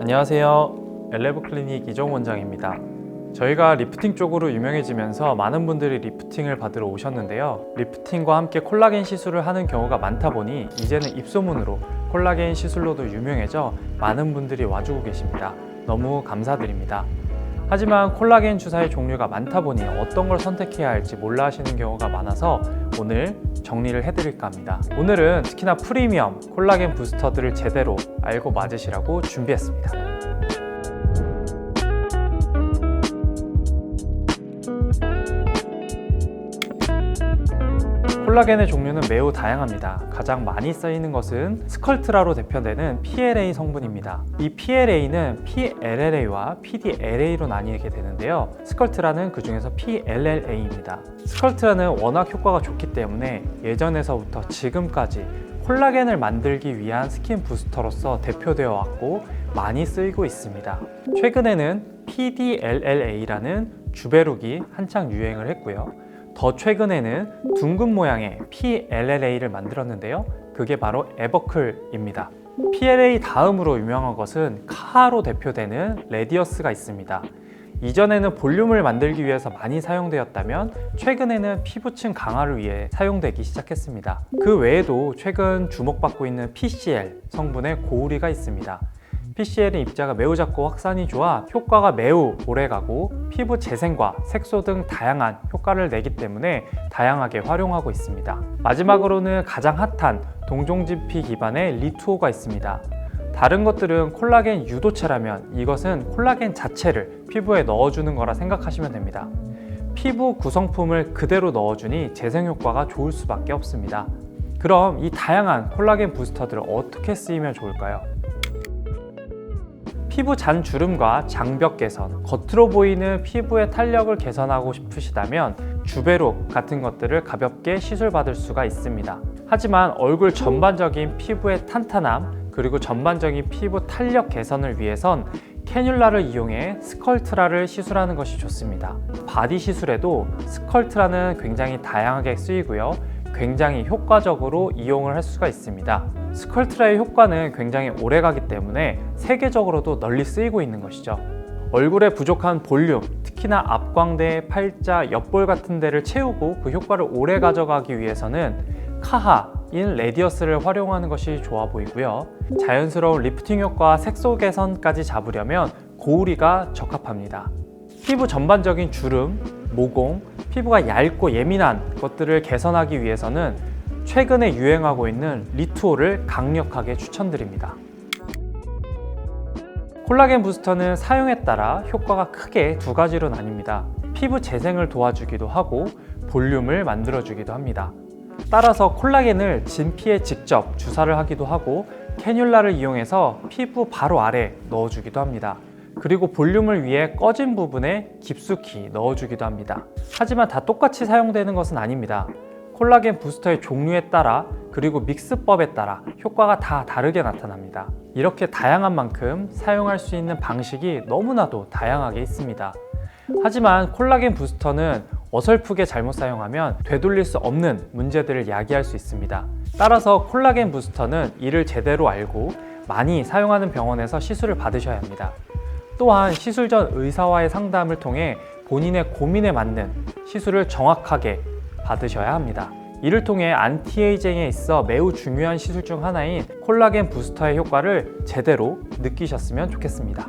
안녕하세요. 엘레브클리닉 이종 원장입니다. 저희가 리프팅 쪽으로 유명해지면서 많은 분들이 리프팅을 받으러 오셨는데요. 리프팅과 함께 콜라겐 시술을 하는 경우가 많다 보니 이제는 입소문으로 콜라겐 시술로도 유명해져 많은 분들이 와주고 계십니다. 너무 감사드립니다. 하지만 콜라겐 주사의 종류가 많다 보니 어떤 걸 선택해야 할지 몰라 하시는 경우가 많아서 오늘 정리를 해드릴까 합니다. 오늘은 특히나 프리미엄 콜라겐 부스터들을 제대로 알고 맞으시라고 준비했습니다. 콜라겐의 종류는 매우 다양합니다. 가장 많이 쓰이는 것은 스컬트라로 대표되는 PLA 성분입니다. 이 PLA는 PLLA와 PDLA로 나뉘게 되는데요. 스컬트라는 그 중에서 PLLA입니다. 스컬트라는 워낙 효과가 좋기 때문에 예전에서부터 지금까지 콜라겐을 만들기 위한 스킨 부스터로서 대표되어 왔고 많이 쓰이고 있습니다. 최근에는 PDLLA라는 주베룩이 한창 유행을 했고요. 더 최근에는 둥근 모양의 PLLA를 만들었는데요. 그게 바로 에버클입니다. PLA 다음으로 유명한 것은 카하로 대표되는 레디어스가 있습니다. 이전에는 볼륨을 만들기 위해서 많이 사용되었다면 최근에는 피부층 강화를 위해 사용되기 시작했습니다. 그 외에도 최근 주목받고 있는 PCL 성분의 고우리가 있습니다. PCL은 입자가 매우 작고 확산이 좋아 효과가 매우 오래가고 피부 재생과 색소 등 다양한 효과를 내기 때문에 다양하게 활용하고 있습니다. 마지막으로는 가장 핫한 동종진피 기반의 리투오가 있습니다. 다른 것들은 콜라겐 유도체라면 이것은 콜라겐 자체를 피부에 넣어주는 거라 생각하시면 됩니다. 피부 구성품을 그대로 넣어주니 재생 효과가 좋을 수밖에 없습니다. 그럼 이 다양한 콜라겐 부스터들을 어떻게 쓰이면 좋을까요? 피부 잔 주름과 장벽 개선, 겉으로 보이는 피부의 탄력을 개선하고 싶으시다면 주베룩 같은 것들을 가볍게 시술받을 수가 있습니다. 하지만 얼굴 전반적인 피부의 탄탄함 그리고 전반적인 피부 탄력 개선을 위해선 캐뉼라를 이용해 스컬트라를 시술하는 것이 좋습니다. 바디 시술에도 스컬트라는 굉장히 다양하게 쓰이고요. 굉장히 효과적으로 이용을 할 수가 있습니다. 스컬트라의 효과는 굉장히 오래가기 때문에 세계적으로도 널리 쓰이고 있는 것이죠. 얼굴에 부족한 볼륨, 특히나 앞광대, 팔자, 옆볼 같은 데를 채우고 그 효과를 오래 가져가기 위해서는 카하인 레디어스를 활용하는 것이 좋아 보이고요. 자연스러운 리프팅 효과와 색소 개선까지 잡으려면 고우리가 적합합니다. 피부 전반적인 주름, 모공, 피부가 얇고 예민한 것들을 개선하기 위해서는 최근에 유행하고 있는 리투오를 강력하게 추천드립니다. 콜라겐 부스터는 사용에 따라 효과가 크게 두 가지로 나뉩니다. 피부 재생을 도와주기도 하고 볼륨을 만들어주기도 합니다. 따라서 콜라겐을 진피에 직접 주사를 하기도 하고 캐뉼라를 이용해서 피부 바로 아래 넣어주기도 합니다. 그리고 볼륨을 위해 꺼진 부분에 깊숙이 넣어주기도 합니다. 하지만 다 똑같이 사용되는 것은 아닙니다. 콜라겐 부스터의 종류에 따라 그리고 믹스법에 따라 효과가 다 다르게 나타납니다. 이렇게 다양한 만큼 사용할 수 있는 방식이 너무나도 다양하게 있습니다. 하지만 콜라겐 부스터는 어설프게 잘못 사용하면 되돌릴 수 없는 문제들을 야기할 수 있습니다. 따라서 콜라겐 부스터는 이를 제대로 알고 많이 사용하는 병원에서 시술을 받으셔야 합니다. 또한 시술 전 의사와의 상담을 통해 본인의 고민에 맞는 시술을 정확하게 받으셔야 합니다. 이를 통해 안티에이징에 있어 매우 중요한 시술 중 하나인 콜라겐 부스터의 효과를 제대로 느끼셨으면 좋겠습니다.